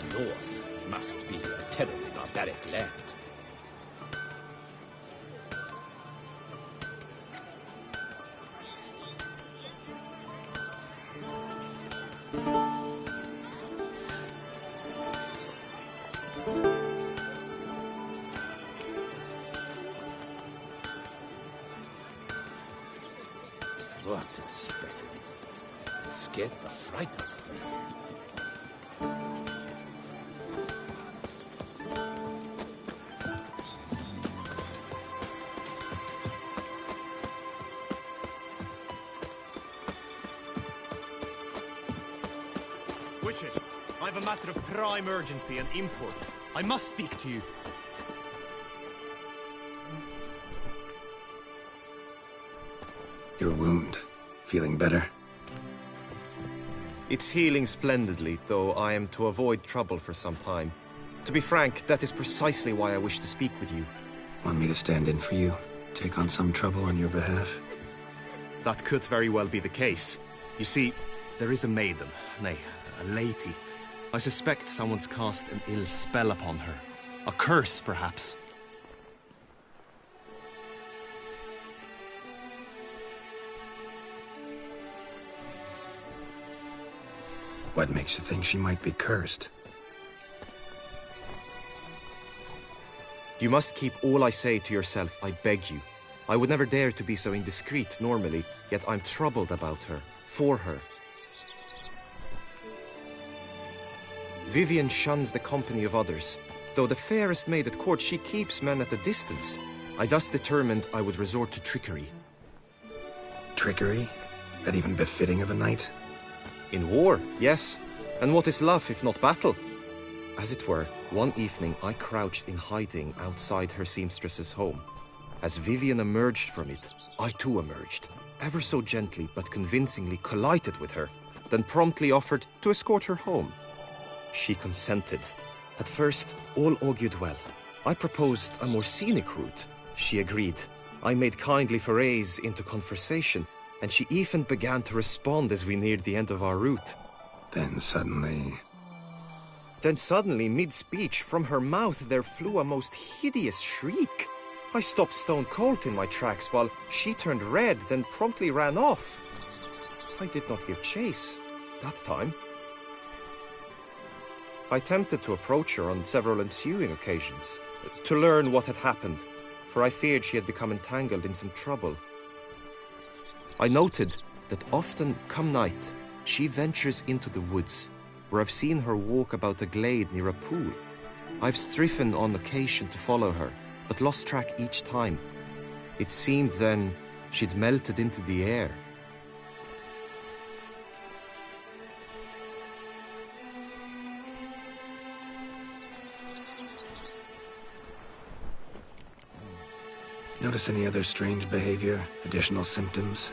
The North must be a terribly barbaric land. What a specimen. Scared the fright out of me. Witcher, I have a matter of prime urgency and import. I must speak to you. Your wound. Feeling better? It's healing splendidly, though I am to avoid trouble for some time. To be frank, that is precisely why I wish to speak with you. Want me to stand in for you? Take on some trouble on your behalf? That could very well be the case. You see, there is a maiden, nay, a lady. I suspect someone's cast an ill spell upon her. A curse, perhaps. What makes you think she might be cursed? You must keep all I say to yourself, I beg you. I would never dare to be so indiscreet normally, yet I'm troubled about her, for her. Vivian shuns the company of others. Though the fairest maid at court, she keeps men at a distance. I thus determined I would resort to trickery. Trickery? That even befitting of a knight? In war, yes. And what is love if not battle? As it were, one evening I crouched in hiding outside her seamstress's home. As Vivian emerged from it, I too emerged, ever so gently but convincingly collided with her, then promptly offered to escort her home. She consented. At first, all augured well. I proposed a more scenic route. She agreed. I made kindly forays into conversation, and she even began to respond as we neared the end of our route. Then suddenly, mid-speech, from her mouth there flew a most hideous shriek. I stopped stone cold in my tracks while she turned red, then promptly ran off. I did not give chase that time. I attempted to approach her on several ensuing occasions, to learn what had happened, for I feared she had become entangled in some trouble. I noted that often, come night, she ventures into the woods, where I've seen her walk about a glade near a pool. I've striven on occasion to follow her, but lost track each time. It seemed then she'd melted into the air. notice any other strange behavior, additional symptoms?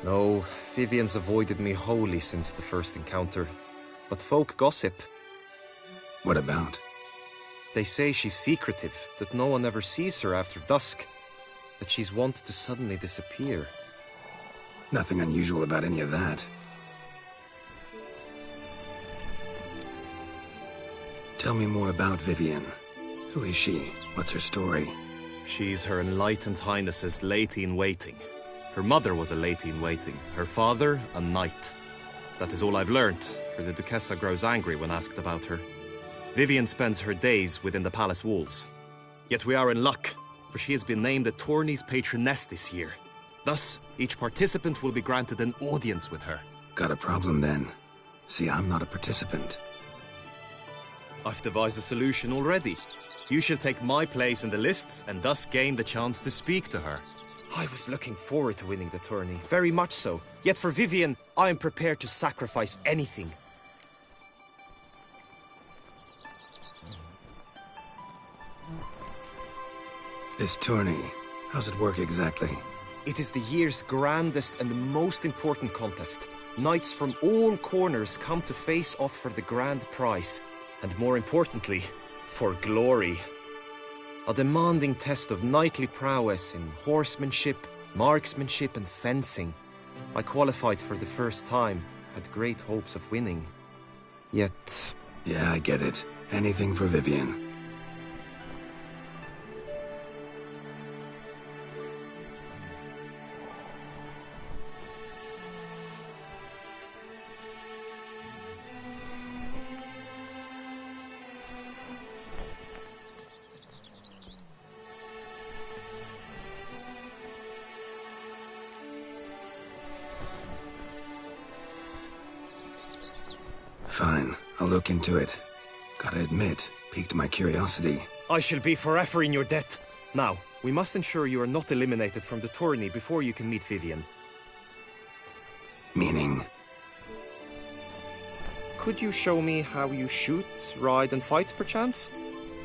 No, Vivian's avoided me wholly since the first encounter. But folk gossip. What about? They say she's secretive, that no one ever sees her after dusk, that she's wont to suddenly disappear. Nothing unusual about any of that. Tell me more about Vivian. Who is she? What's her story? She's Her Enlightened Highness's lady-in-waiting. Her mother was a lady-in-waiting, her father a knight. That is all I've learnt, for the Duchessa grows angry when asked about her. Vivian spends her days within the palace walls. Yet we are in luck, for she has been named the tourney's patroness this year. Thus, each participant will be granted an audience with her. Got a problem then. See, I'm not a participant. I've devised a solution already. You shall take my place in the lists and thus gain the chance to speak to her. I was looking forward to winning the tourney, very much so. Yet for Vivian, I am prepared to sacrifice anything. This tourney, how's it work exactly? It is the year's grandest and most important contest. Knights from all corners come to face off for the grand prize. And more importantly, for glory. A demanding test of knightly prowess in horsemanship, marksmanship and fencing. I qualified for the first time, had great hopes of winning. Yet... Yeah, I get it. Anything for Vivian. Fine, I'll look into it. Gotta admit, piqued my curiosity. I shall be forever in your debt. Now, we must ensure you are not eliminated from the tourney before you can meet Vivian. Meaning? Could you show me how you shoot, ride and fight, perchance?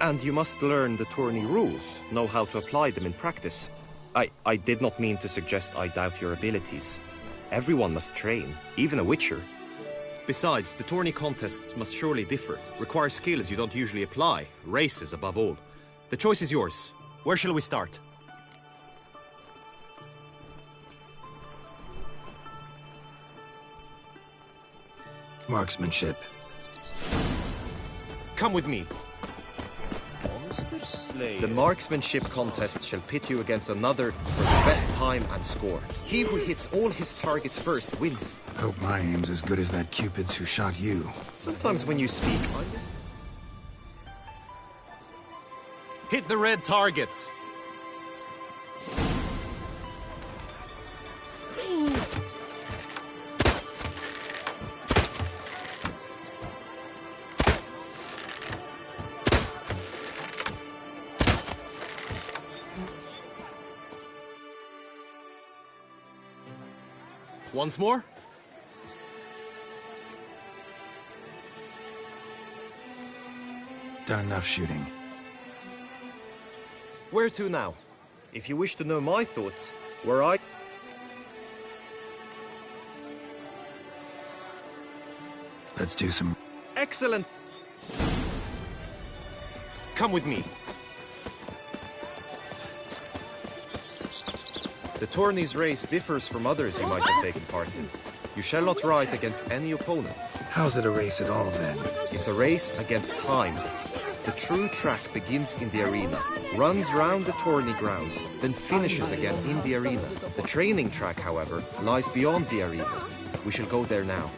And you must learn the tourney rules, know how to apply them in practice. I did not mean to suggest I doubt your abilities. Everyone must train, even a witcher. Besides, the tourney contests must surely differ, require skills you don't usually apply, races above all. The choice is yours. Where shall we start? Marksmanship. Come with me. Monster Slayer. The marksmanship contest shall pit you against another for the best time and score. He who hits all his targets first wins. Hope my aim's as good as that Cupid's who shot you. Sometimes when you speak, I listen. Hit the red targets. Once more. Done enough shooting. Where to now? If you wish to know my thoughts, where I... Let's do some... Excellent! Come with me. The tourney's race differs from others you might have taken part in. You shall not ride against any opponent. How's it a race at all, then? It's a race against time. The true track begins in the arena, runs round the tourney grounds, then finishes again in the arena. The training track, however, lies beyond the arena. We shall go there now.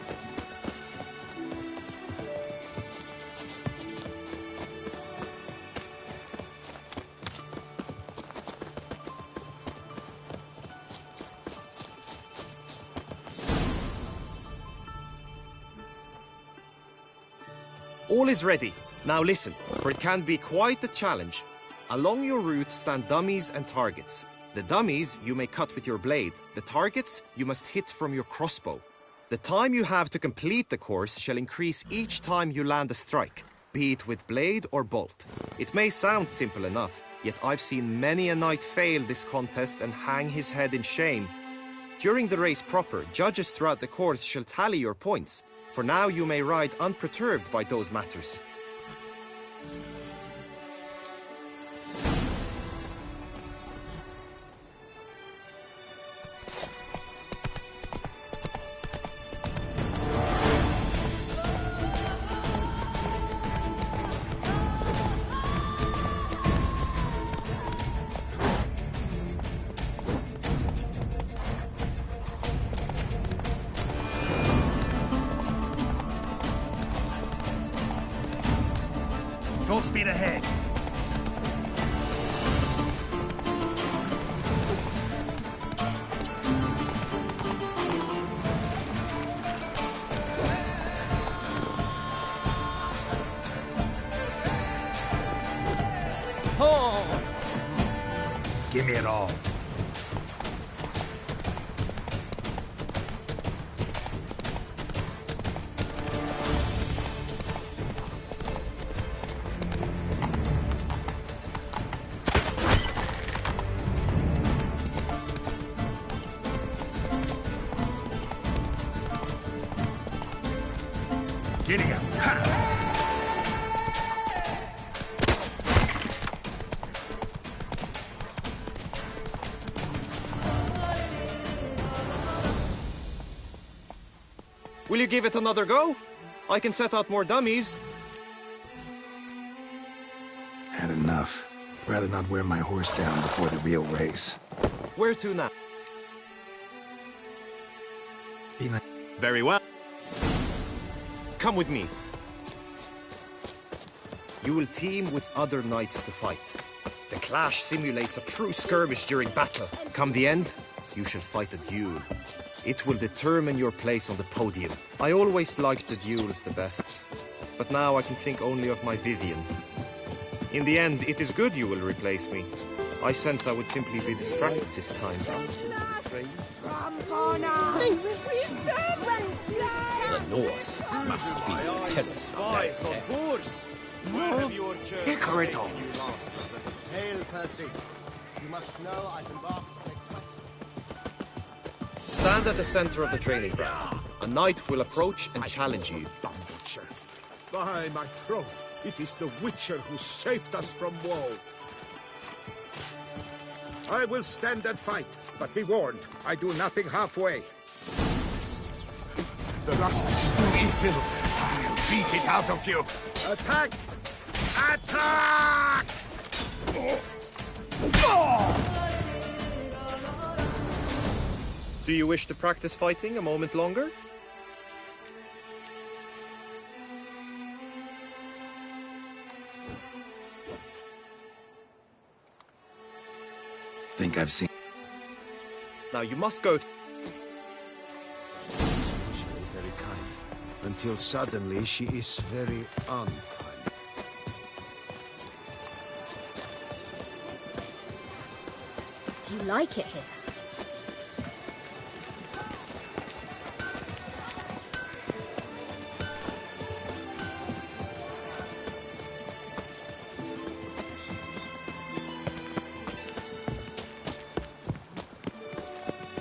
All is ready. Now listen, for it can be quite a challenge. Along your route stand dummies and targets. The dummies you may cut with your blade. The targets you must hit from your crossbow. The time you have to complete the course shall increase each time you land a strike, be it with blade or bolt. It may sound simple enough, yet I've seen many a knight fail this contest and hang his head in shame. During the race proper, judges throughout the course shall tally your points. For now you may ride unperturbed by those matters. Full speed ahead. Oh! Give me it all. Giddy up. Ha! Will you give it another go? I can set out more dummies. Had enough. Rather not wear my horse down before the real race. Where to now? Be nice. Very well. Come with me. You will team with other knights to fight. The clash simulates a true skirmish during battle. Come the end, you shall fight a duel. It will determine your place on the podium. I always liked the duels the best, but now I can think only of my Vivian. In the end, it is good you will replace me. I sense I would simply be distracted this time. The North must be terrified. Corridor. Hail, Percy. You must know I've embarked on a quest. Stand at the center of the training ground. A knight will approach and challenge you. Butcher. By my troth, it is the Witcher who saved us from woe. I will stand and fight, but be warned, I do nothing halfway. The lust to do evil. I'll beat it out of you. Attack! Attack! Do you wish to practice fighting a moment longer? Think I've seen... Now you must go... Usually very kind, until suddenly she is very unkind. Do you like it here?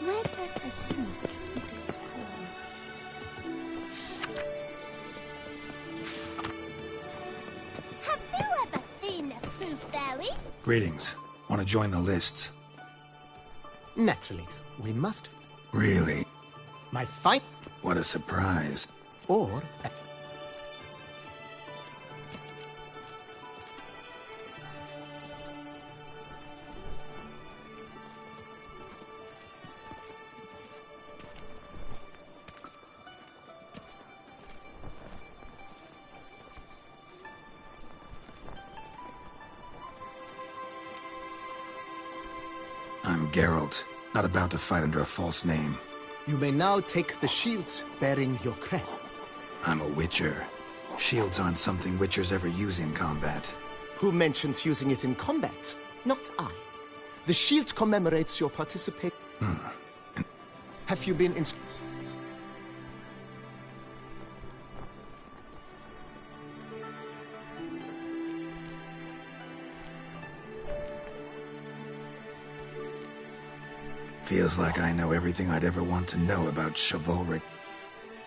Where does a snake keep its paws? Have you ever seen a proof fairy? Greetings. Want to join the lists? Naturally, we must. Really? My fight What a surprise. or. I'm Geralt, not about to fight under a false name. You may now take the shields bearing your crest. I'm a Witcher. Shields aren't something Witchers ever use in combat. Who mentioned using it in combat? Not I. The shield commemorates your participation. Have you been in... Feels like I know everything I'd ever want to know about chivalry.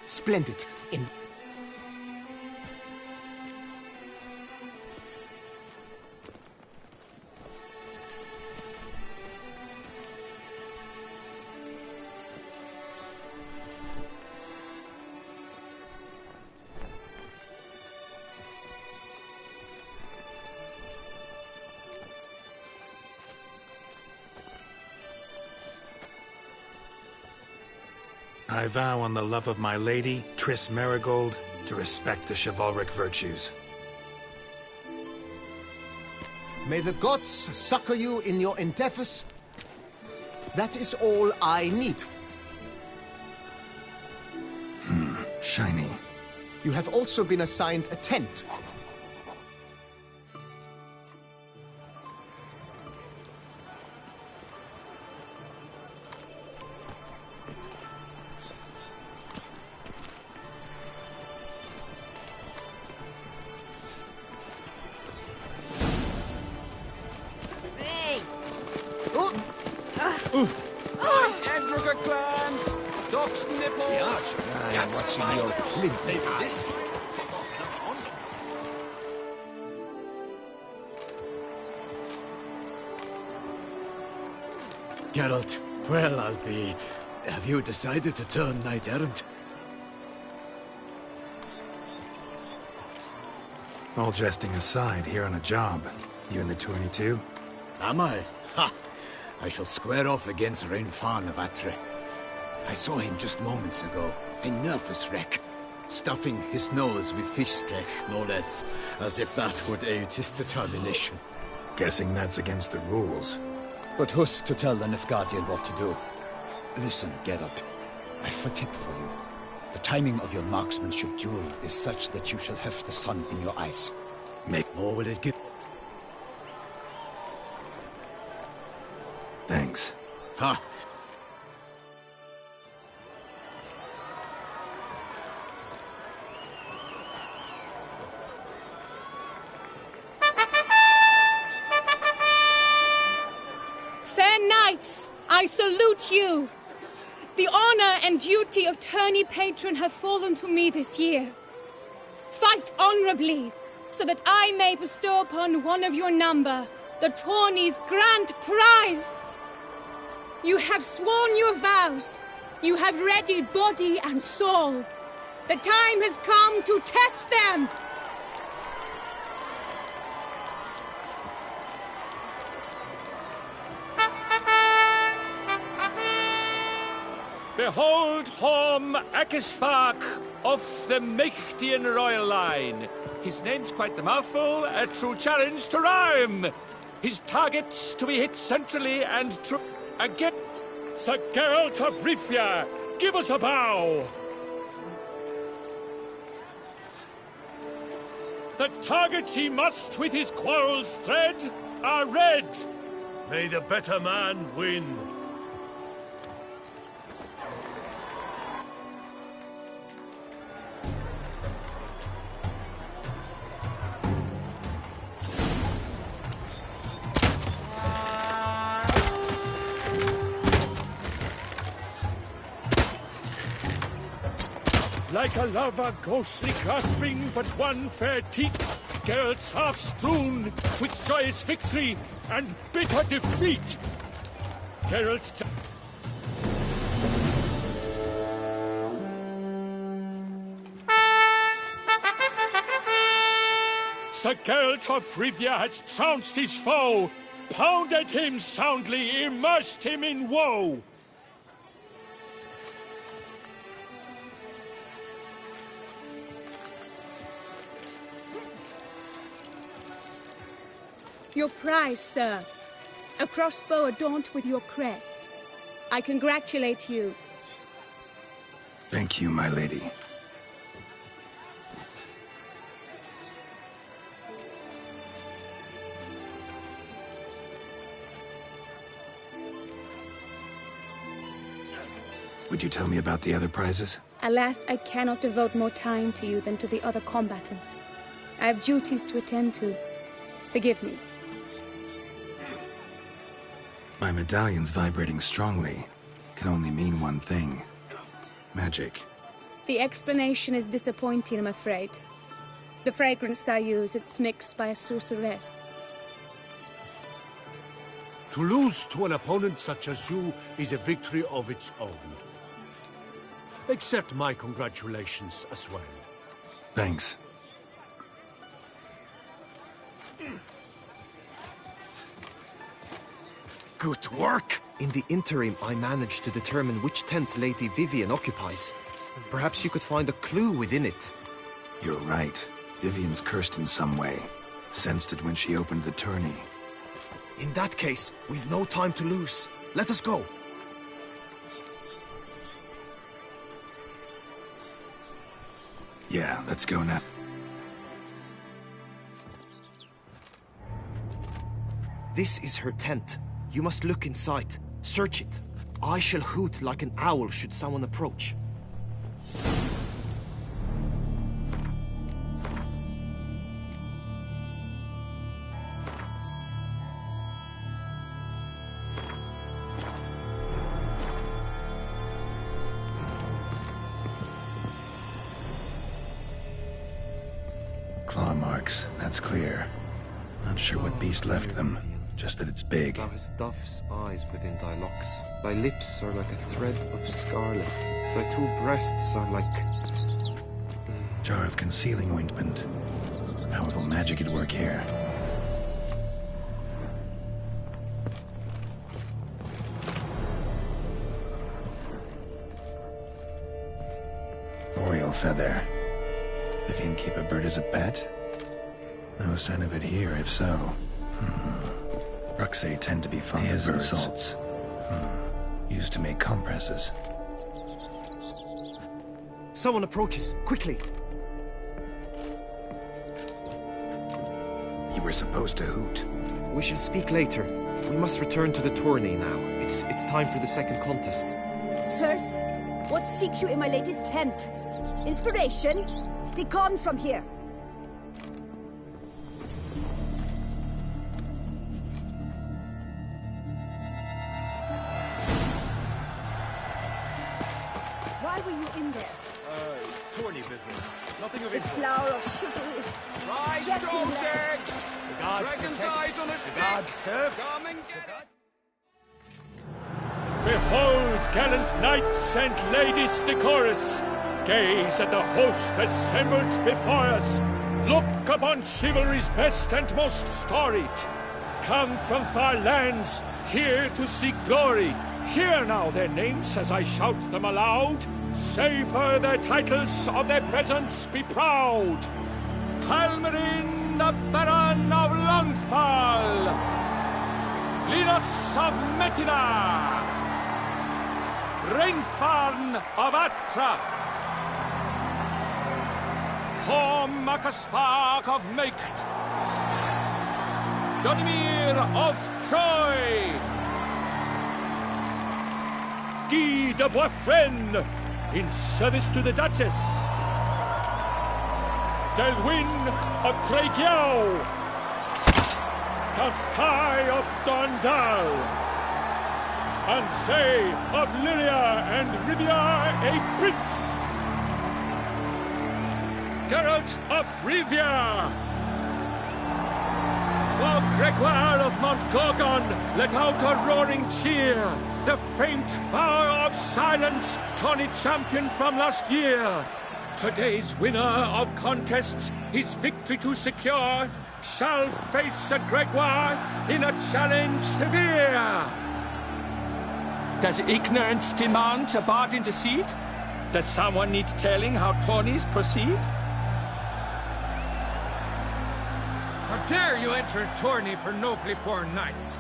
Splendid. In... I vow on the love of my lady, Triss Merigold, to respect the chivalric virtues. May the gods succor you in your endeavors. That is all I need. Shiny. You have also been assigned a tent. Geralt, well, I'll be... Have you decided to turn knight-errant? All jesting aside, here on a job. You in the tourney too? Am I? Ha! I shall square off against Rainfan of Atre. I saw him just moments ago. A nervous wreck. Stuffing his nose with fish steak, no less. As if that would aid his determination. Guessing that's against the rules. But who's to tell the Nefgadian what to do? Listen, Geralt. I've a tip for you. The timing of your marksmanship duel is such that you shall have the sun in your eyes. More will it give? Thanks. Ha! Fair knights, I salute you! The honor and duty of tourney patron have fallen to me this year. Fight honorably, so that I may bestow upon one of your number the tourney's grand prize. You have sworn your vows. You have readied body and soul. The time has come to test them. Behold Horm Akispark of the Mechtian royal line. His name's quite the mouthful, a true challenge to rhyme. His targets to be hit centrally and true. Again, Sir Geralt of Rivia, give us a bow. The targets he must with his quarrels thread are red. May the better man win. Like a lava ghostly grasping but one fair teeth, Geralt's half-strewn twixt joyous victory and bitter defeat. Geralt's... Sir Geralt of Rivia has trounced his foe, pounded him soundly, immersed him in woe. Your prize, sir. A crossbow adorned with your crest. I congratulate you. Thank you, my lady. Would you tell me about the other prizes? Alas, I cannot devote more time to you than to the other combatants. I have duties to attend to. Forgive me. My medallion's vibrating strongly. Can only mean one thing. Magic. The explanation is disappointing, I'm afraid. The fragrance I use, it's mixed by a sorceress. To lose to an opponent such as you is a victory of its own. Accept my congratulations as well. Thanks. Good work! In the interim, I managed to determine which tent Lady Vivian occupies. Perhaps you could find a clue within it. You're right. Vivian's cursed in some way. Sensed it when she opened the tourney. In that case, we've no time to lose. Let us go. Yeah, let's go now. This is her tent. You must look inside. Search it. I shall hoot like an owl should someone approach. Claw marks, that's clear. Not sure what beast left them. Just that it's big. Thou hast dove's eyes within thy locks. Thy lips are like a thread of scarlet. Thy two breasts are like... Jar of concealing ointment. Powerful magic at work here. feather. Vivian keep a bird as a pet? No sign of it here, if so. Ruxay tend to be fond of birds. Salts. Used to make compresses. Someone approaches. Quickly! You were supposed to hoot. We shall speak later. We must return to the tourney now. It's time for the second contest. Sirs, what seek you in my lady's tent? Inspiration? Be gone from here! Why were you in there? Tourney business. Nothing of The interest. flower of chivalry. Right, Striking lads. Joseph! The god Dragon's protects. eyes on a The stick. god serves. Come and get it. Behold, gallant knights and ladies decorous. Gaze at the host assembled before us. Look upon chivalry's best and most storied. Come from far lands, here to seek glory. Hear now their names as I shout them aloud. Savor their titles, of their presence be proud. Halmerin, the Baron of Lonfall. Linus of Metina. Reinfarn of Atra. Horm Akaspark of Meikt. Donimir of Troy. Guy de Boisfren, in service to the Duchess. Delwyn of Craigiau. Count Tai of Dondal. Ansay of Lyria and Rivia a prince. Geralt of Rivia. For Gregoire of Montgorgon, let out a roaring cheer. The faint vow of silence, tourney champion from last year. Today's winner of contests, his victory to secure, shall face a Gregoire in a challenge severe. Does ignorance demand a bard intercede? Does someone need telling how tourneys proceed? How dare you enter a tourney for nobly born knights?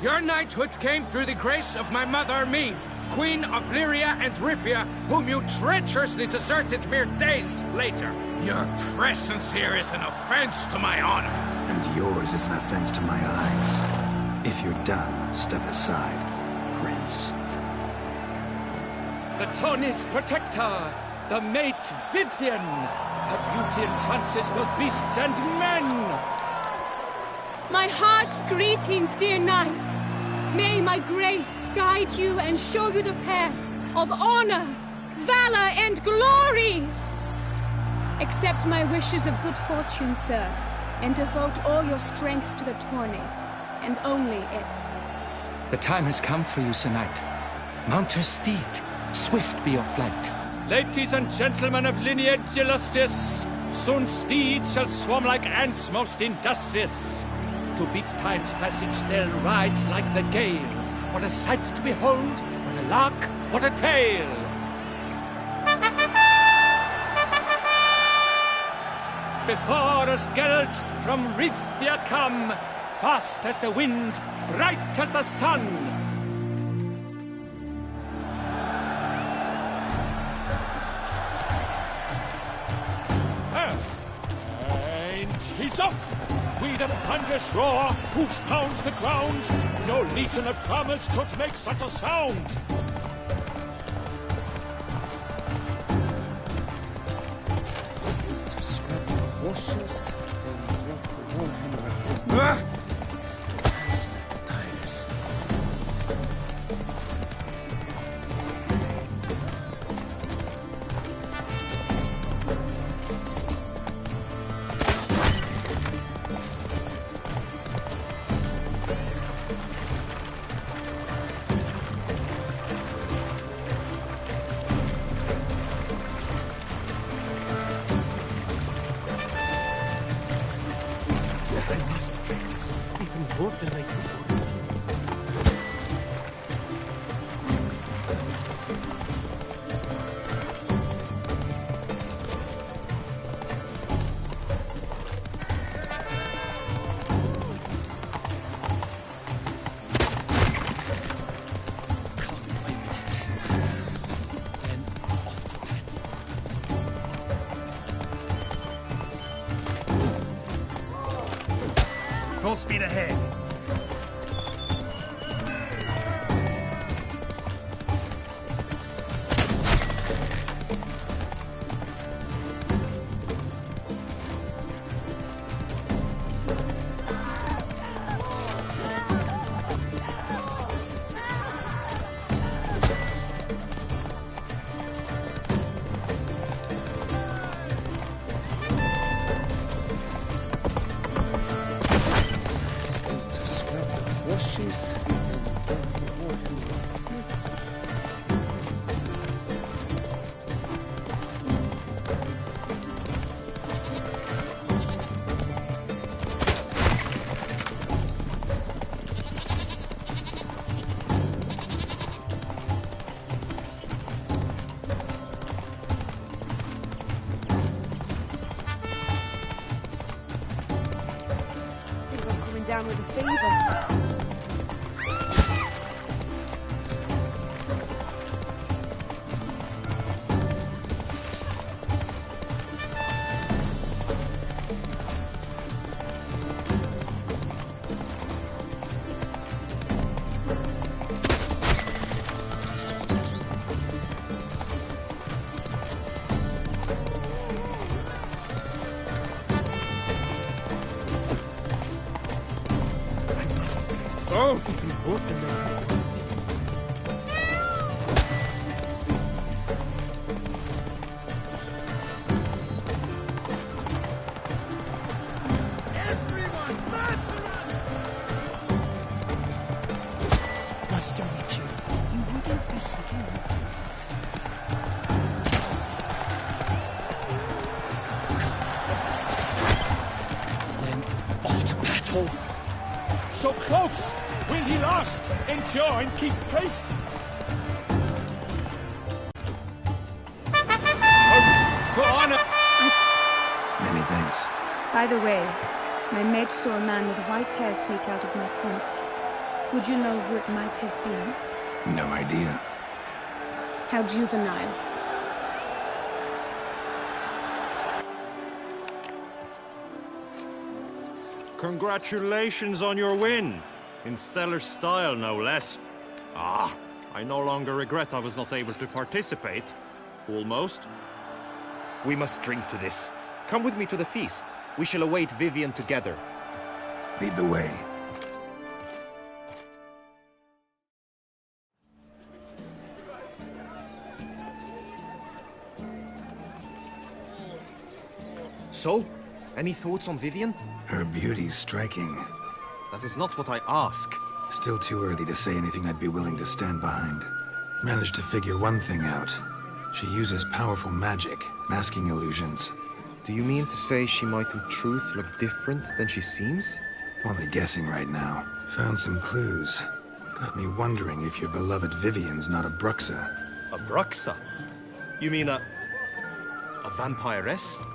Your knighthood came through the grace of my mother Meve, Queen of Lyria and Rivia, whom you treacherously deserted mere days later. Your presence here is an offense to my honor. And yours is an offense to my eyes. If you're done, step aside, Prince. The tourney's protector, the mate Vivian. Her beauty entrances both beasts and men. My heart's greetings, dear knights. May my grace guide you and show you the path of honor, valor, and glory. Accept my wishes of good fortune, sir, and devote all your strength to the tourney, and only it. The time has come for you, Sir Knight. Mount your steed. Swift be your flight. Ladies and gentlemen of lineage illustrious, soon steeds shall swarm like ants most industrious. To beat time's passage, they'll ride like the gale. What a sight to behold, what a lark, what a tale! Before us Geralt from Rivia come, fast as the wind, bright as the sun. And he's off! With a thunderous roar, hoofs pounds the ground. No legion of drummers could make such a sound. Full speed ahead. Down with a fever. So close! Will he last? Endure and keep pace? To honor! Many thanks. By the way, my mate saw a man with white hair sneak out of my tent. Would you know who it might have been? No idea. How juvenile. Congratulations on your win! In stellar style, no less. Ah, I no longer regret I was not able to participate. Almost. We must drink to this. Come with me to the feast. We shall await Vivian together. Lead the way. So, any thoughts on Vivian? Her beauty's striking. That is not what I ask. Still too early to say anything I'd be willing to stand behind. Managed to figure one thing out. She uses powerful magic, masking illusions. Do you mean to say she might in truth look different than she seems? Only guessing right now. Found some clues. Got me wondering if your beloved Vivian's not a Bruxa. A Bruxa? You mean a vampiress?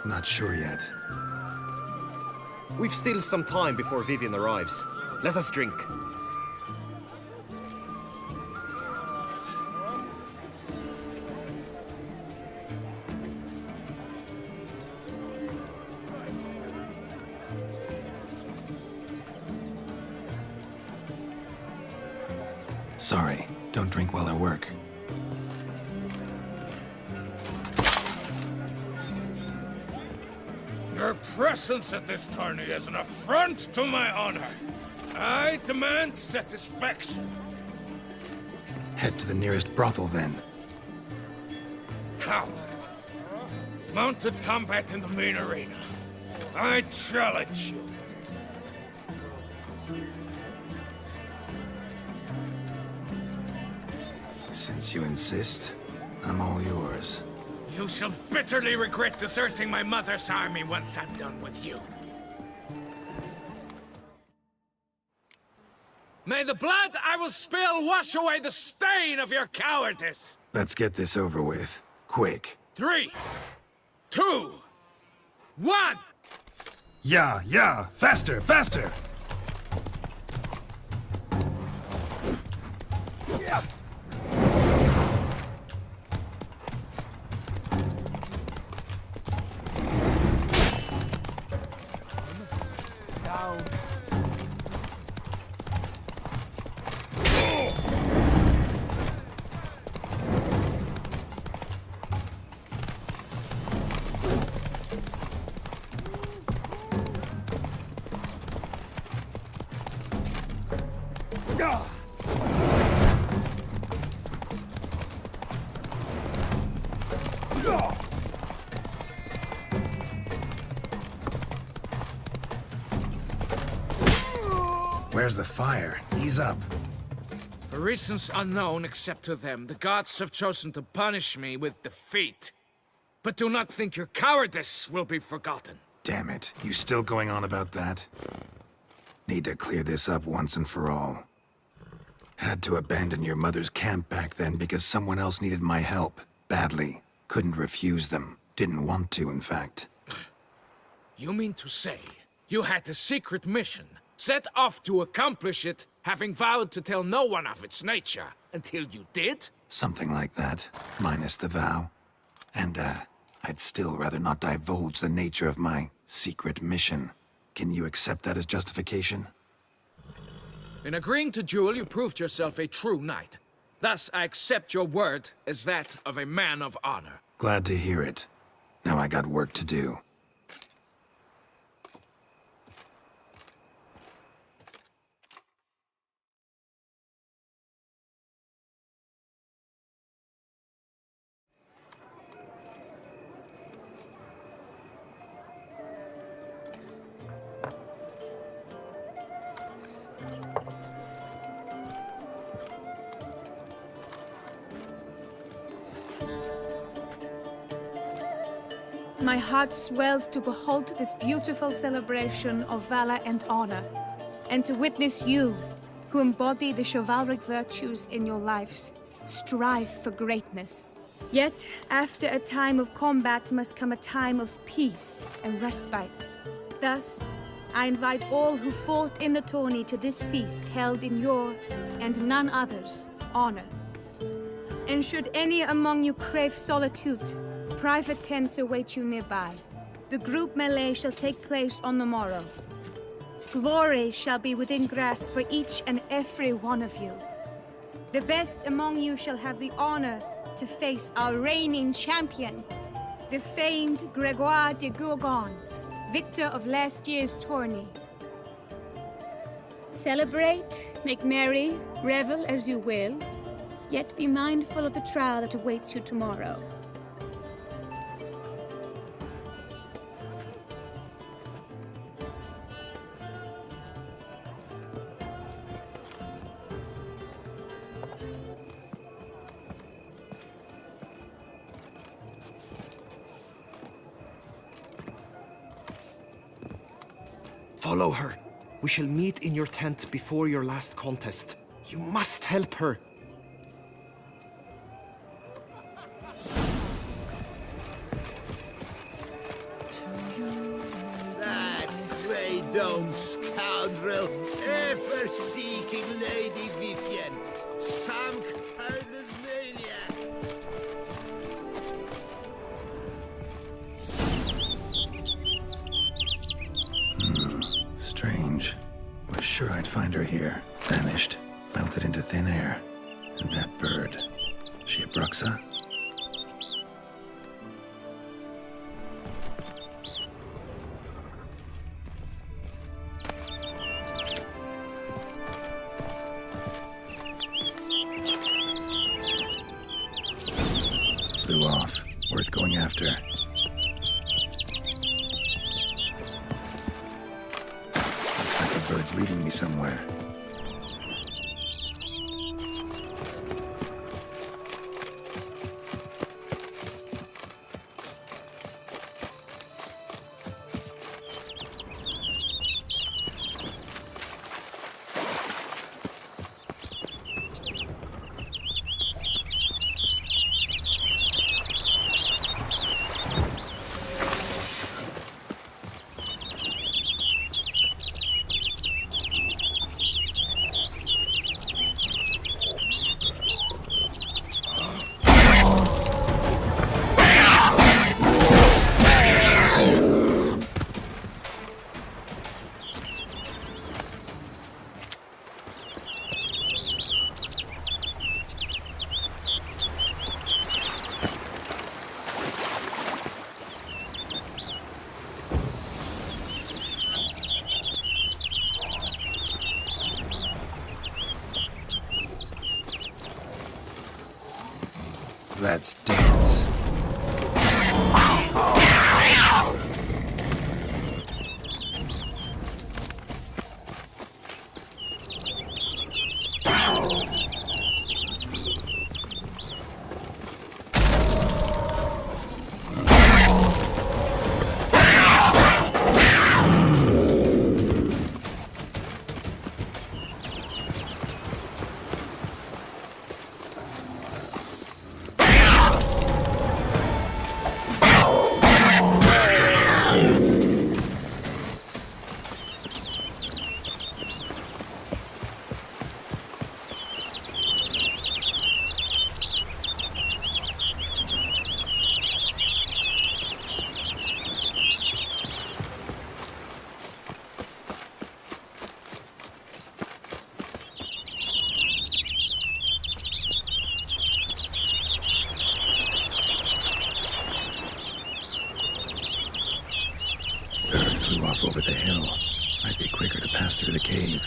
Not sure yet. We've still some time before Vivian arrives. Let us drink. Sorry, don't drink while I work. Your presence at this tourney is an affront to my honor. I demand satisfaction. Head to the nearest brothel, then. Coward. Mounted combat in the main arena. I challenge you. Since you insist, I'm all yours. You shall bitterly regret deserting my mother's army once I'm done with you. May the blood I will spill wash away the stain of your cowardice! Let's get this over with. Quick. 3, 2, 1! Yeah, faster, faster! Where's the fire? Ease up. For reasons unknown except to them, the gods have chosen to punish me with defeat. But do not think your cowardice will be forgotten. Damn it. You still going on about that? Need to clear this up once and for all. Had to abandon your mother's camp back then because someone else needed my help. Badly. Couldn't refuse them. Didn't want to, in fact. You mean to say you had a secret mission, set off to accomplish it, having vowed to tell no one of its nature, until you did? Something like that, minus the vow. And, I'd still rather not divulge the nature of my secret mission. Can you accept that as justification? In agreeing to duel, you proved yourself a true knight. Thus, I accept your word as that of a man of honor. Glad to hear it. Now I got work to do. My heart swells to behold this beautiful celebration of valor and honor, and to witness you, who embody the chivalric virtues in your lives, strive for greatness. Yet, after a time of combat must come a time of peace and respite. Thus, I invite all who fought in the tourney to this feast held in your, and none other's, honor. And should any among you crave solitude, private tents await you nearby. The group melee shall take place on the morrow. Glory shall be within grasp for each and every one of you. The best among you shall have the honor to face our reigning champion, the famed Gregoire de Gourgon, victor of last year's tourney. Celebrate, make merry, revel as you will, yet be mindful of the trial that awaits you tomorrow. Follow her. We shall meet in your tent before your last contest. You must help her. That grey dome scoundrel, ever seeking Lady Vivienne, some kind of maniac. Strange. Was sure I'd find her here. Vanished. Melted into thin air. And that bird. She a Bruxa? Flew off. Worth going after. The bird's leading me somewhere. flew off over the hill. Might be quicker to pass through the cave.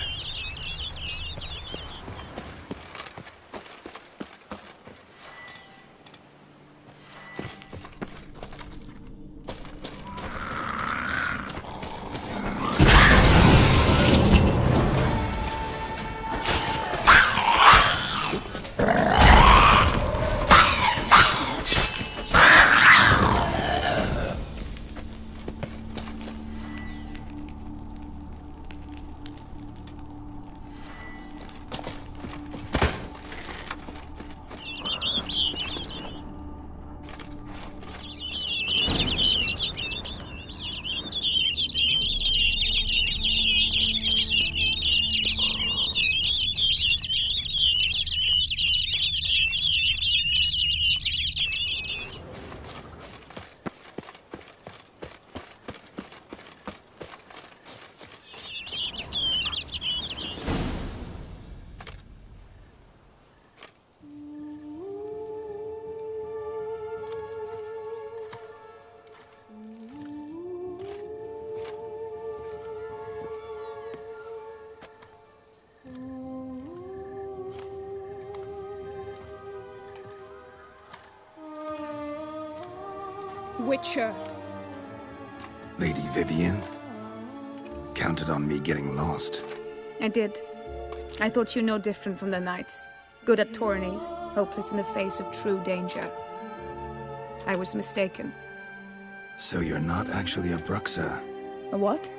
Witcher. Lady Vivian? Counted on me getting lost. I did. I thought you no different from the knights. Good at tourneys, hopeless in the face of true danger. I was mistaken. So you're not actually a Bruxa? A what?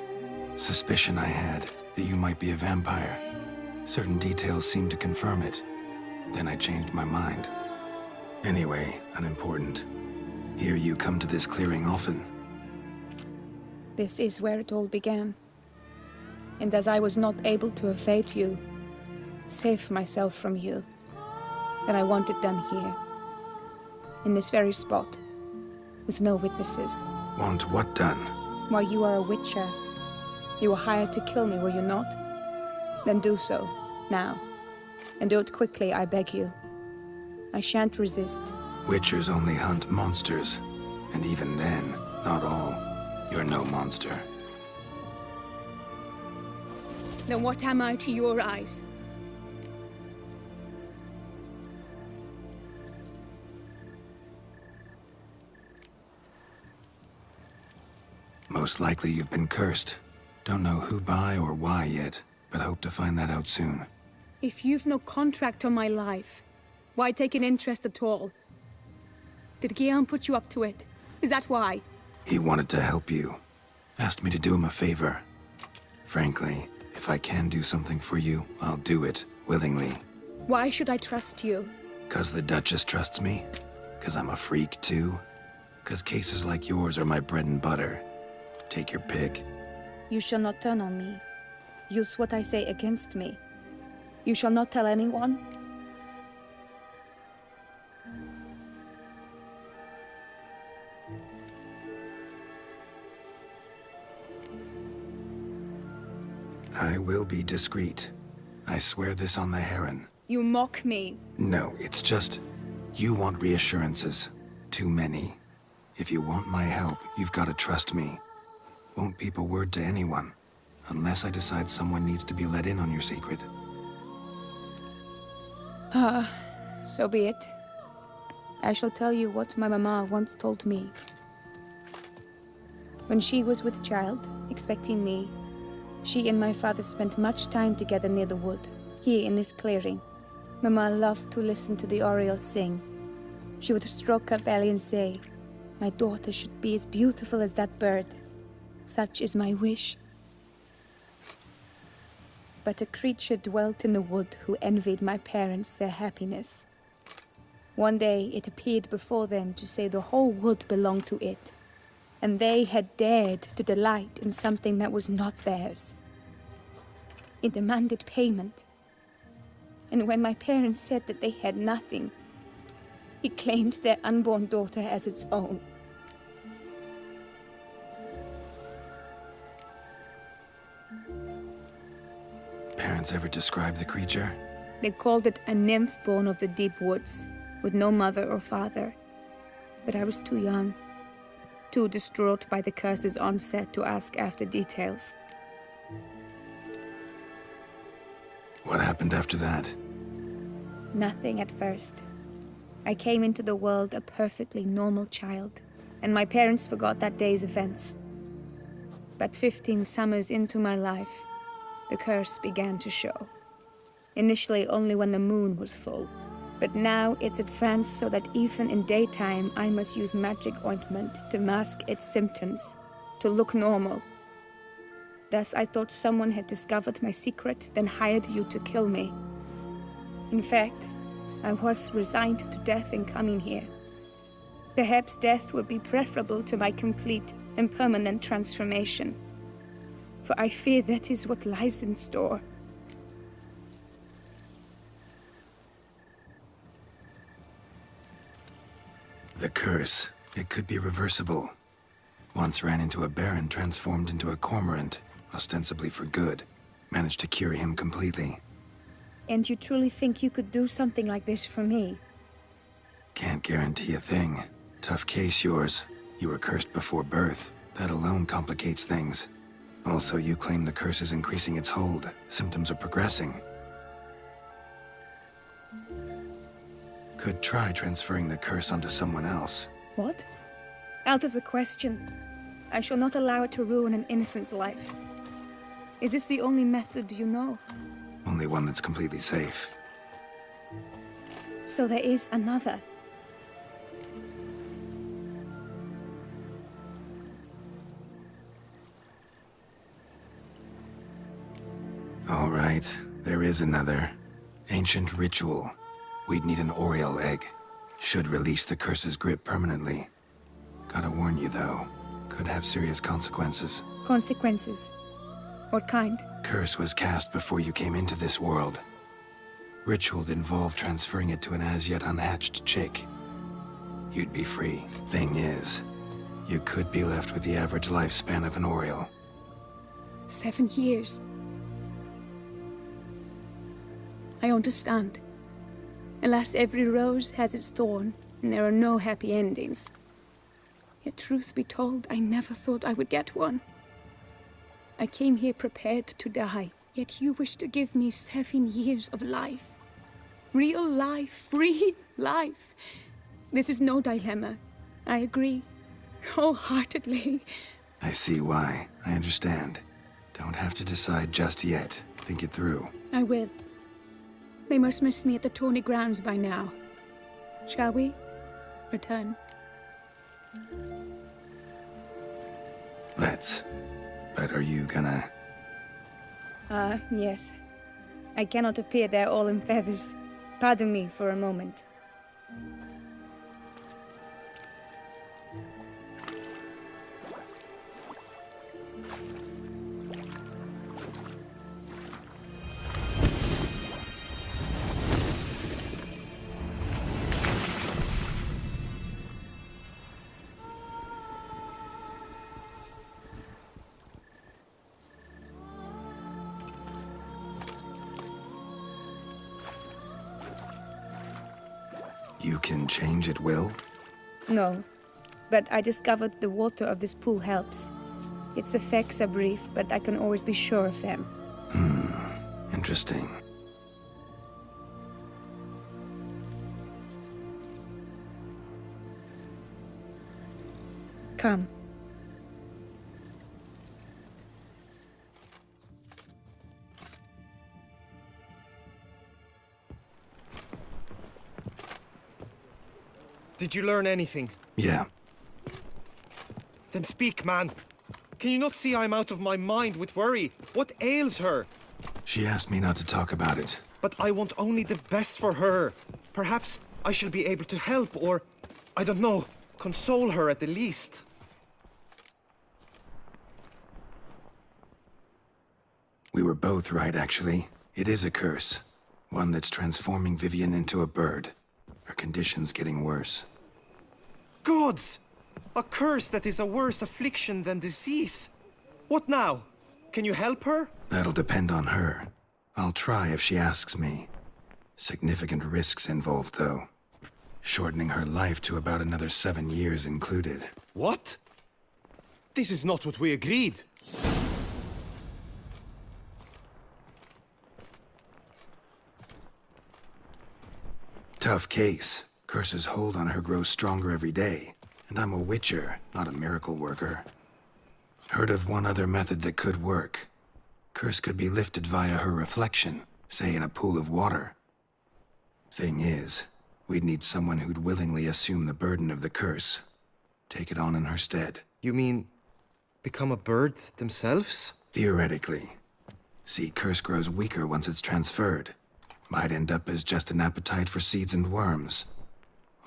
Suspicion I had, that you might be a vampire. Certain details seemed to confirm it. Then I changed my mind. Anyway, unimportant. Hear you come to this clearing often. This is where it all began. And as I was not able to evade you, save myself from you, then I want it done here. In this very spot. With no witnesses. Want what done? Why, you are a witcher. You were hired to kill me, were you not? Then do so, now. And do it quickly, I beg you. I shan't resist. Witchers only hunt monsters. And even then, not all. You're no monster. Then what am I to your eyes? Most likely you've been cursed. Don't know who by or why yet, but hope to find that out soon. If you've no contract on my life, why take an interest at all? Did Guillaume put you up to it? Is that why? He wanted to help you. Asked me to do him a favor. Frankly, if I can do something for you, I'll do it, willingly. Why should I trust you? 'Cause the Duchess trusts me? 'Cause I'm a freak, too? 'Cause cases like yours are my bread and butter. Take your pick. You shall not turn on me. Use what I say against me. You shall not tell anyone? I will be discreet. I swear this on the Heron. You mock me. No, it's just... you want reassurances. Too many. If you want my help, you've got to trust me. Won't peep a word to anyone. Unless I decide someone needs to be let in on your secret. So be it. I shall tell you what my mama once told me. When she was with child, expecting me, she and my father spent much time together near the wood, here in this clearing. Mama loved to listen to the orioles sing. She would stroke her belly and say, "My daughter should be as beautiful as that bird. Such is my wish." But a creature dwelt in the wood who envied my parents their happiness. One day it appeared before them to say the whole wood belonged to it, and they had dared to delight in something that was not theirs. It demanded payment. And when my parents said that they had nothing, it claimed their unborn daughter as its own. Parents ever describe the creature? They called it a nymph born of the deep woods, with no mother or father. But I was too young too distraught by the curse's onset to ask after details. What happened after that? Nothing at first. I came into the world a perfectly normal child, and my parents forgot that day's events. But 15 summers into my life, the curse began to show. Initially only when the moon was full, but now it's advanced so that even in daytime I must use magic ointment to mask its symptoms, to look normal. Thus I thought someone had discovered my secret, then hired you to kill me. In fact, I was resigned to death in coming here. Perhaps death would be preferable to my complete and permanent transformation, for I fear that is what lies in store. The curse. It could be reversible. Once ran into a baron transformed into a cormorant, ostensibly for good. Managed to cure him completely. And you truly think you could do something like this for me? Can't guarantee a thing. Tough case, yours. You were cursed before birth. That alone complicates things. Also, you claim the curse is increasing its hold. Symptoms are progressing. Could try transferring the curse onto someone else. What? Out of the question. I shall not allow it to ruin an innocent's life. Is this the only method you know? Only one that's completely safe. So there is another. All right, there is another. Ancient ritual. We'd need an Oriole egg. Should release the curse's grip permanently. Gotta warn you, though. Could have serious consequences. Consequences? What kind? Curse was cast before you came into this world. Ritual involved transferring it to an as-yet unhatched chick. You'd be free. Thing is, you could be left with the average lifespan of an Oriole. 7 years. I understand. Alas, every rose has its thorn, and there are no happy endings. Yet truth be told, I never thought I would get one. I came here prepared to die, yet you wish to give me 7 years of life. Real life, free life. This is no dilemma. I agree, wholeheartedly. I see why. I understand. Don't have to decide just yet. Think it through. I will. They must miss me at the tourney grounds by now. Shall we return? Let's. But are you gonna... Yes. I cannot appear there all in feathers. Pardon me for a moment. You can change at will? No, but I discovered the water of this pool helps. Its effects are brief, but I can always be sure of them. Interesting. Come. Did you learn anything? Yeah. Then speak, man. Can you not see I'm out of my mind with worry? What ails her? She asked me not to talk about it. But I want only the best for her. Perhaps I shall be able to help, or, I don't know, console her at the least. We were both right, actually. It is a curse. One that's transforming Vivian into a bird. Her condition's getting worse. Gods! A curse that is a worse affliction than disease. What now? Can you help her? That'll depend on her. I'll try if she asks me. Significant risks involved, though. Shortening her life to about another 7 years included. What? This is not what we agreed. Tough case. Curse's hold on her grows stronger every day. And I'm a witcher, not a miracle worker. Heard of one other method that could work. Curse could be lifted via her reflection, say in a pool of water. Thing is, we'd need someone who'd willingly assume the burden of the curse. Take it on in her stead. You mean become a bird themselves? Theoretically. See, curse grows weaker once it's transferred. Might end up as just an appetite for seeds and worms.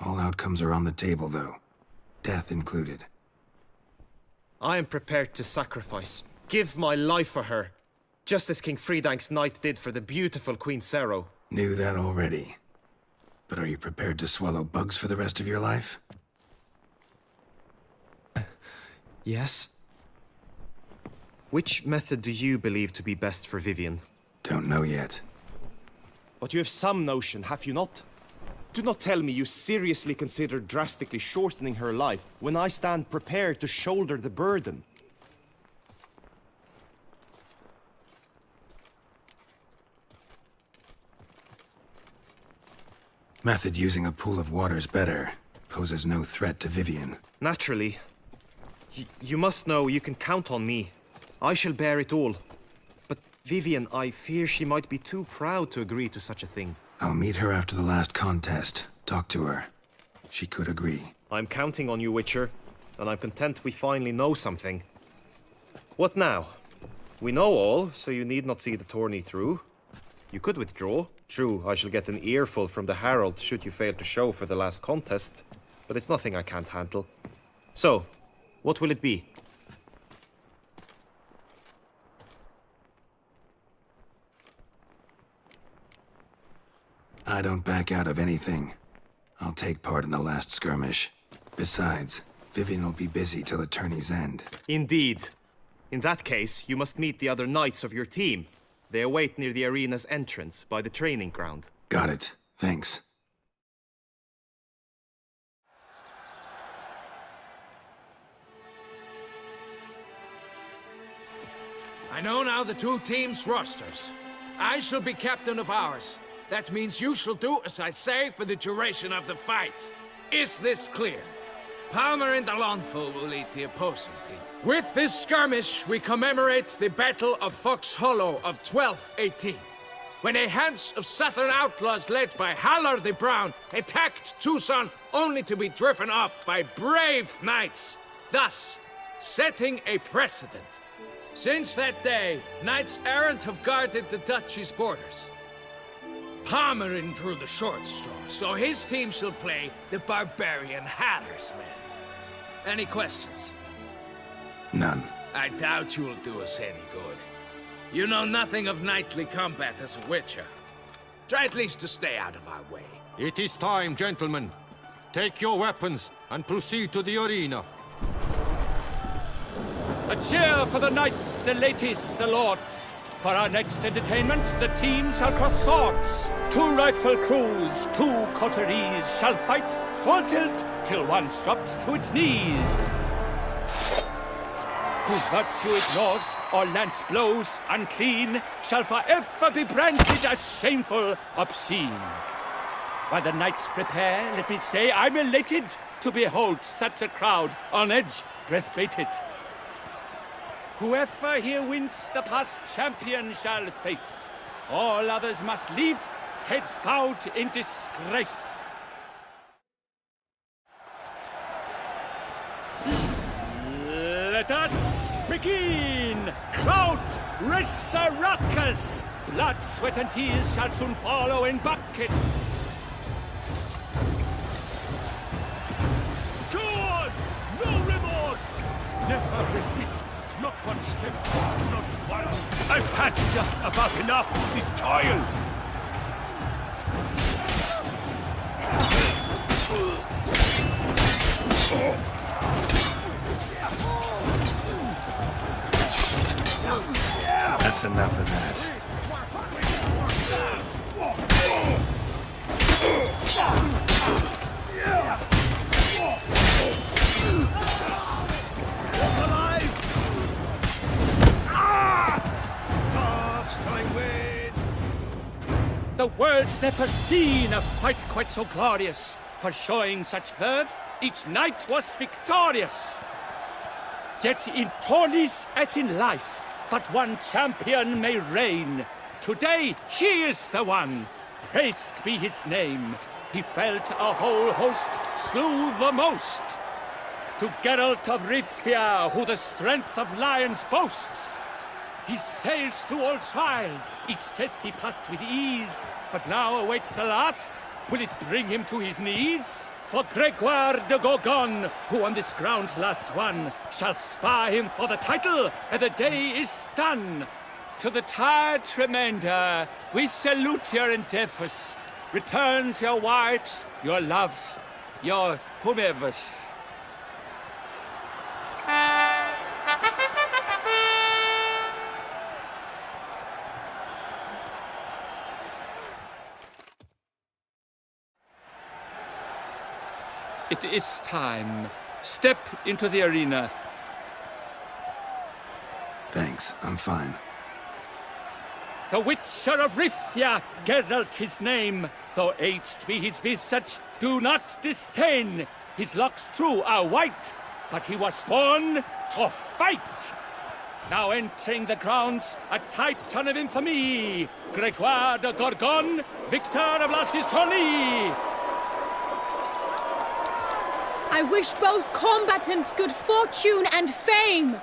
All outcomes are on the table, though. Death included. I am prepared to sacrifice. Give my life for her. Just as King Fridank's knight did for the beautiful Queen Sero. Knew that already. But are you prepared to swallow bugs for the rest of your life? Yes. Which method do you believe to be best for Vivienne? Don't know yet. But you have some notion, have you not? Do not tell me you seriously consider drastically shortening her life when I stand prepared to shoulder the burden. Method using a pool of water's better. Poses no threat to Vivienne. Naturally. You must know you can count on me. I shall bear it all. But Vivienne, I fear she might be too proud to agree to such a thing. I'll meet her after the last contest. Talk to her. She could agree. I'm counting on you, Witcher. And I'm content we finally know something. What now? We know all, so you need not see the tourney through. You could withdraw. True, I shall get an earful from the Herald should you fail to show for the last contest. But it's nothing I can't handle. So, what will it be? I don't back out of anything. I'll take part in the last skirmish. Besides, Vivienne will be busy till the tourney's end. Indeed. In that case, you must meet the other knights of your team. They await near the arena's entrance, by the training ground. Got it. Thanks. I know now the two teams' rosters. I shall be captain of ours. That means you shall do as I say for the duration of the fight. Is this clear? Palmer and Alonfo will lead the opposing team. With this skirmish, we commemorate the Battle of Fox Hollow of 1218, when a Hans of Southern outlaws led by Halar the Brown attacked Tucson only to be driven off by brave knights, thus setting a precedent. Since that day, knights errant have guarded the duchy's borders. Palmerin drew the short straw, so his team shall play the barbarian Halar's men. Any questions? None. I doubt you'll do us any good. You know nothing of knightly combat as a witcher. Try at least to stay out of our way. It is time, gentlemen. Take your weapons and proceed to the arena. A cheer for the knights, the ladies, the lords. For our next entertainment, the teams shall cross swords. 2 rifle crews, 2 coteries shall fight full tilt till one's dropped to its knees. Who virtue ignores or lance blows unclean shall forever be branded as shameful, obscene. While the knights prepare, let me say I'm elated to behold such a crowd on edge, breath-baited. Whoever here wins the past champion shall face. All others must leave, heads bowed in disgrace. Let us begin! Crowd, raise a ruckus! Blood, sweat, and tears shall soon follow in buckets. Good! No remorse! Never retreat! Not one step, not one. I've had just about enough of this toil. That's enough of that. Alive! The world's never seen a fight quite so glorious. For showing such verve, each knight was victorious. Yet in tourneys as in life, but one champion may reign. Today he is the one, praised be his name. He felt a whole host, slew the most. To Geralt of Rivia, who the strength of lions boasts. He sailed through all trials, each test he passed with ease. But now awaits the last. Will it bring him to his knees? For Gregoire de Gorgon, who on this ground last won, shall spar him for the title, and the day is done. To the tired remainder, we salute your endeavors. Return to your wives, your loves, your whomevers. It is time. Step into the arena. Thanks, I'm fine. The Witcher of Rivia, Geralt his name. Though aged be his visage, do not disdain. His locks true are white, but he was born to fight. Now entering the grounds, a titan of infamy. Gregoire de Gorgon, victor of last his tourney. I wish both combatants good fortune and fame.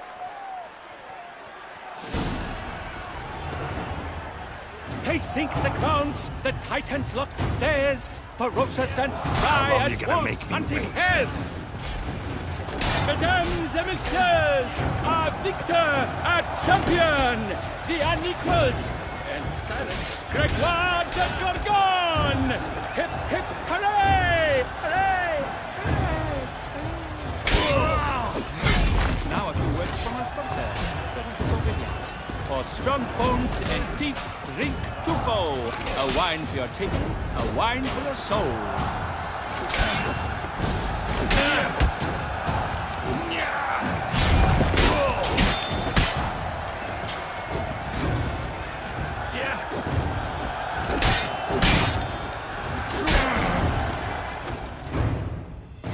They sink the grounds, the titans locked stairs, ferocious and spry as wolves hunting hares. Mesdames et messieurs, our victor, our champion, the unequaled and silent Gregoire de Gorgon! Hip, hip, hooray! Hooray! Now a few words from our sponsor, for strong bones and teeth, drink to foe. A wine for your teeth, a wine for your soul.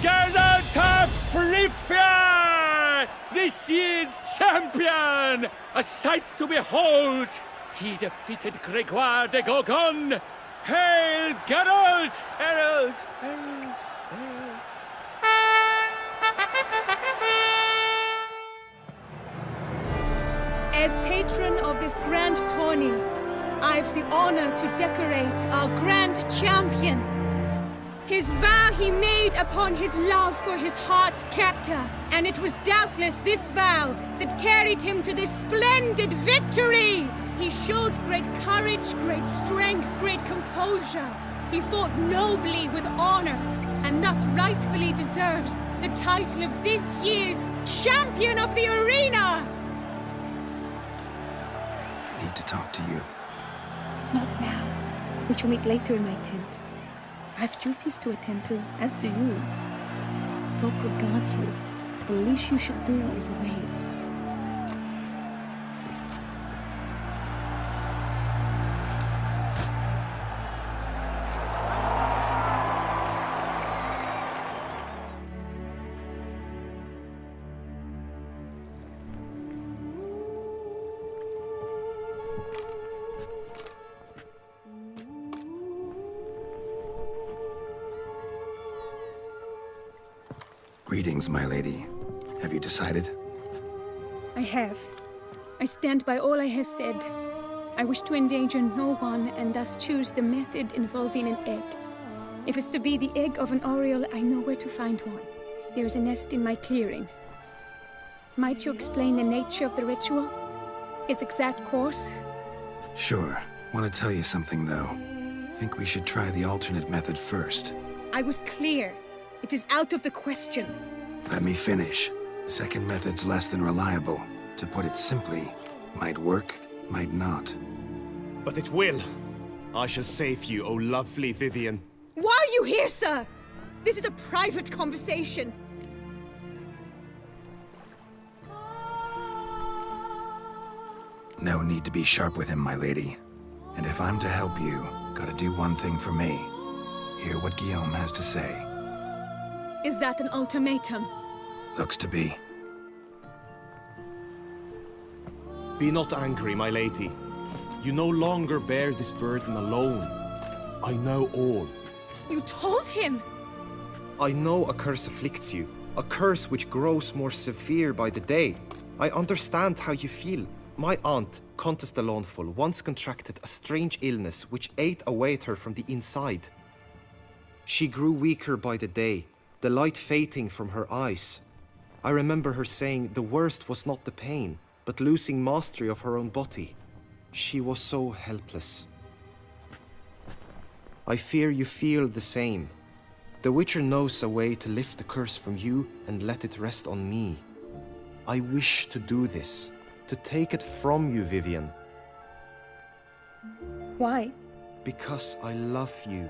Geralt of Rivia! This year's champion! A sight to behold! He defeated Gregoire de Gorgon! Hail, Geralt! Herald! Herald! Herald! As patron of this grand tourney, I've the honor to decorate our grand champion. His vow he made upon his love for his heart's captor, and it was doubtless this vow that carried him to this splendid victory. He showed great courage, great strength, great composure. He fought nobly with honor, and thus rightfully deserves the title of this year's Champion of the Arena! I need to talk to you. Not now. We shall meet later in my tent. I have duties to attend to, as do you. Folk regard you. The least you should do is wave. Greetings, my lady. Have you decided? I have. I stand by all I have said. I wish to endanger no one and thus choose the method involving an egg. If it's to be the egg of an oriole, I know where to find one. There is a nest in my clearing. Might you explain the nature of the ritual? Its exact course? Sure. Want to tell you something, though. Think we should try the alternate method first. I was clear. It is out of the question. Let me finish. Second method's less than reliable. To put it simply, might work, might not. But it will. I shall save you, O lovely Vivian. Why are you here, sir? This is a private conversation. No need to be sharp with him, my lady. And if I'm to help you, Gotta do one thing for me. Hear what Guillaume has to say. Is that an ultimatum? Looks to be. Be not angry, my lady. You no longer bear this burden alone. I know all. You told him! I know a curse afflicts you, a curse which grows more severe by the day. I understand how you feel. My aunt, Countess de Lawnful, once contracted a strange illness which ate away at her from the inside. She grew weaker by the day, the light fading from her eyes. I remember her saying the worst was not the pain, but losing mastery of her own body. She was so helpless. I fear you feel the same. The Witcher knows a way to lift the curse from you and let it rest on me. I wish to do this, to take it from you, Vivian. Why? Because I love you.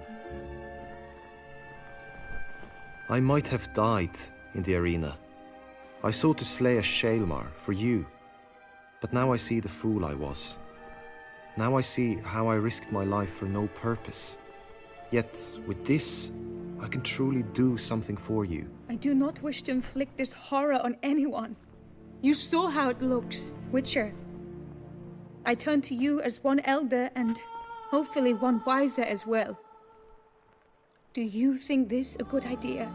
I might have died in the arena. I sought to slay a Shaelmar for you, but now I see the fool I was. Now I see how I risked my life for no purpose. Yet, with this, I can truly do something for you. I do not wish to inflict this horror on anyone. You saw how it looks, Witcher. I turn to you as one elder and hopefully one wiser as well. Do you think this a good idea?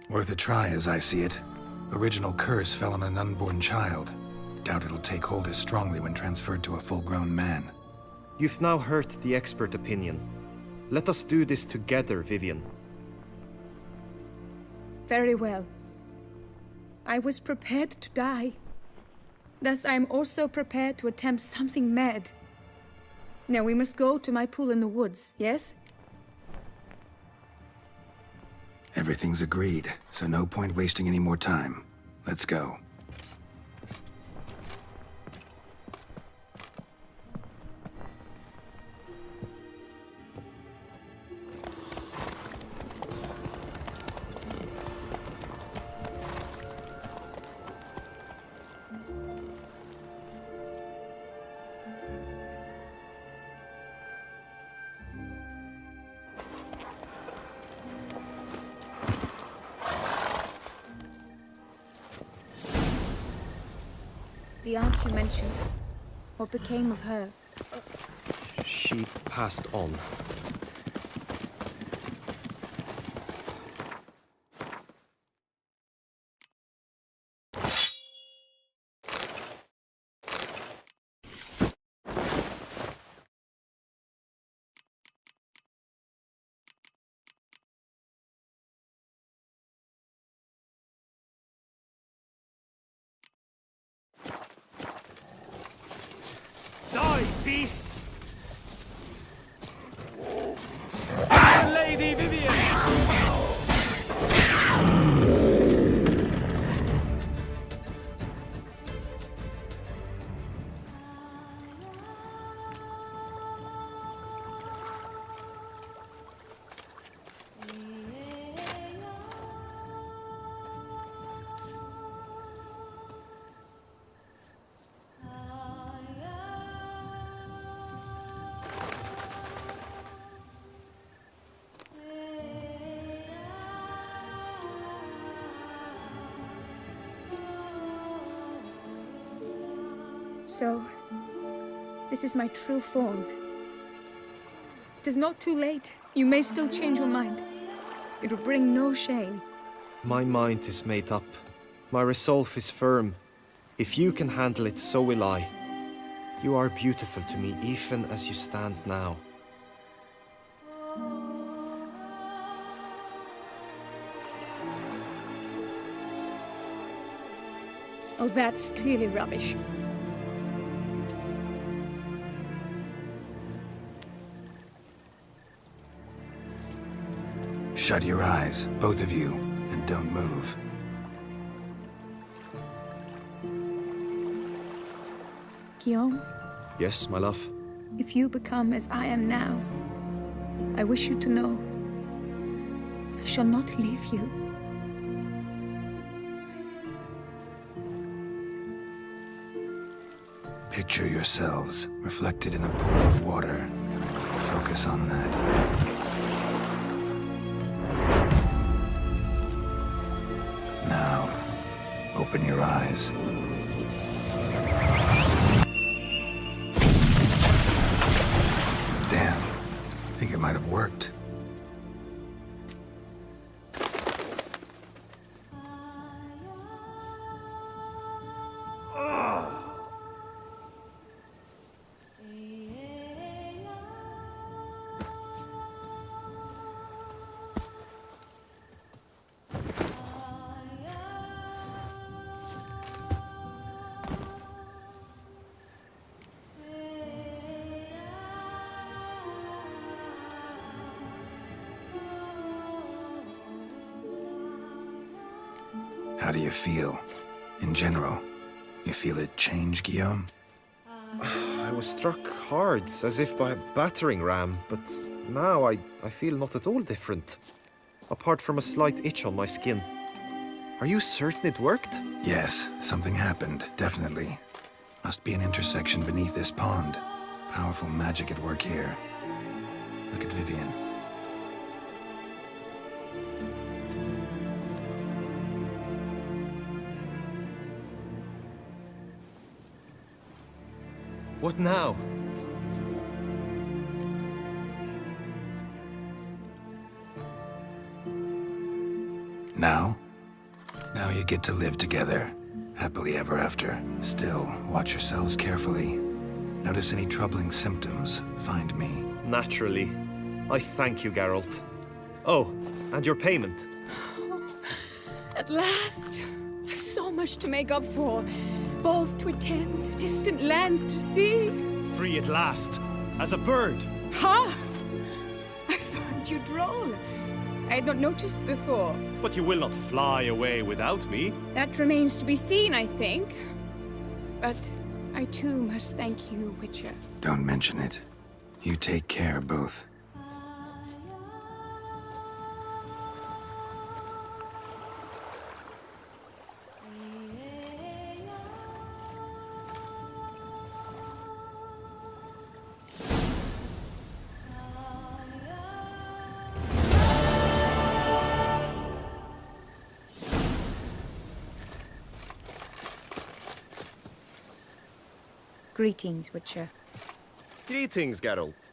Worth a try, as I see it. Original curse fell on an unborn child. Doubt it'll take hold as strongly when transferred to a full-grown man. You've now heard the expert opinion. Let us do this together, Vivian. Very well. I was prepared to die. Thus I am also prepared to attempt something mad. Now we must go to my pool in the woods, yes? Everything's agreed, so no point wasting any more time. Let's go. The aunt you mentioned. What became of her? She passed on. Die, beast! Lady Vivian! So, this is my true form. It is not too late. You may still change your mind. It will bring no shame. My mind is made up. My resolve is firm. If you can handle it, so will I. You are beautiful to me, even as you stand now. Oh, that's clearly rubbish. Shut your eyes, both of you, and don't move. Guillaume, Yes, my love? if you become as I am now, I wish you to know I shall not leave you. Picture yourselves reflected in a pool of water. Focus on that. Now, open your eyes. Damn. Think it might have worked. How do you feel? In general, you feel it change, Guillaume? I was struck hard, as if by a battering ram, but now I feel not at all different. Apart from a slight itch on my skin. Are you certain it worked? Yes, something happened, definitely. Must be an intersection beneath this pond. Powerful magic at work here. Look at Vivian. What now? Now? Now you get to live together. Happily ever after. Still, watch yourselves carefully. Notice any troubling symptoms, find me. Naturally. I thank you, Geralt. Oh, and your payment. At last! I've so much to make up for. Balls to attend, distant lands to see. Free at last, as a bird. Ha! I found you droll. I had not noticed before. But you will not fly away without me. That remains to be seen, I think. But I too must thank you, Witcher. Don't mention it. You take care, both. Greetings, Witcher. Greetings, Geralt.